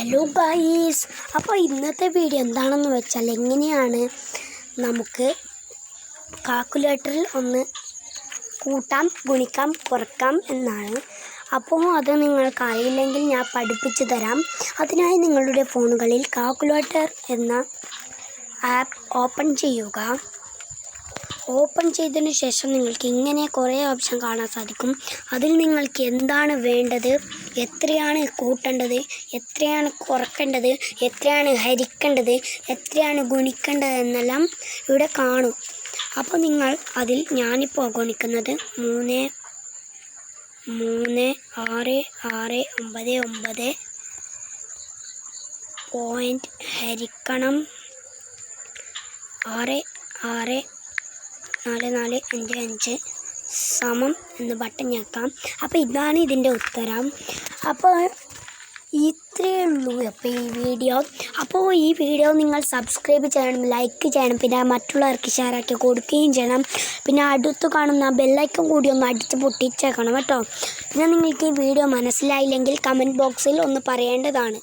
Hello guys, അപ്പോൾ ഇന്നത്തെ video എന്താണെന്ന് വെച്ചാൽ എങ്ങനെയാണ് നമുക്ക് കാൽക്കുലേറ്ററിൽ ഒന്ന് കൂട്ടാം, ഗുണിക്കാം, കുറക്കാം എന്നാണ്. അപ്പോൾ അത് നിങ്ങൾക്ക് അറിയില്ലെങ്കിൽ ഞാൻ പഠിപ്പിച്ചു തരാം. അതിനായി നിങ്ങളുടെ ഫോണുകളിൽ കാൽക്കുലേറ്റർ എന്ന ആപ്പ് ഓപ്പൺ ചെയ്യുക. ഓപ്പൺ ചെയ്തതിന് ശേഷം നിങ്ങൾക്ക് ഇങ്ങനെ കുറേ ഓപ്ഷൻ കാണാൻ സാധിക്കും. അതിൽ നിങ്ങൾക്ക് എന്താണ് വേണ്ടത്, എത്രയാണ് കൂട്ടേണ്ടത്, എത്രയാണ് കുറക്കേണ്ടത്, എത്രയാണ് ഹരിക്കേണ്ടത്, എത്രയാണ് ഗുണിക്കേണ്ടത് എന്നെല്ലാം ഇവിടെ കാണും. അപ്പോൾ നിങ്ങൾ അതിൽ ഞാനിപ്പോൾ ഗുണിക്കുന്നത് 3,6,6,9,9 പോയിൻ്റ് ഹരിക്കണം 6,6,4,4,5,5 സമം എന്ന് ബട്ടൺ ഞെക്കാം. അപ്പോൾ ഇതാണ് ഇതിൻ്റെ ഉത്തരം. അപ്പോൾ ഇത്രയേ ഉള്ളൂ അപ്പോൾ ഈ വീഡിയോ. അപ്പോൾ ഈ വീഡിയോ നിങ്ങൾ സബ്സ്ക്രൈബ് ചെയ്യണം, ലൈക്ക് ചെയ്യണം, പിന്നെ മറ്റുള്ളവർക്ക് ഷെയറാക്കി കൊടുക്കുകയും ചെയ്യണം. പിന്നെ അടുത്ത് കാണുന്ന ബെല്ലൈക്കൺ കൂടി ഒന്ന് അടിച്ച് പൊട്ടിച്ചേക്കണം കേട്ടോ. പിന്നെ നിങ്ങൾക്ക് ഈ വീഡിയോ മനസ്സിലായില്ലെങ്കിൽ കമൻറ്റ് ബോക്സിൽ ഒന്ന് പറയേണ്ടതാണ്.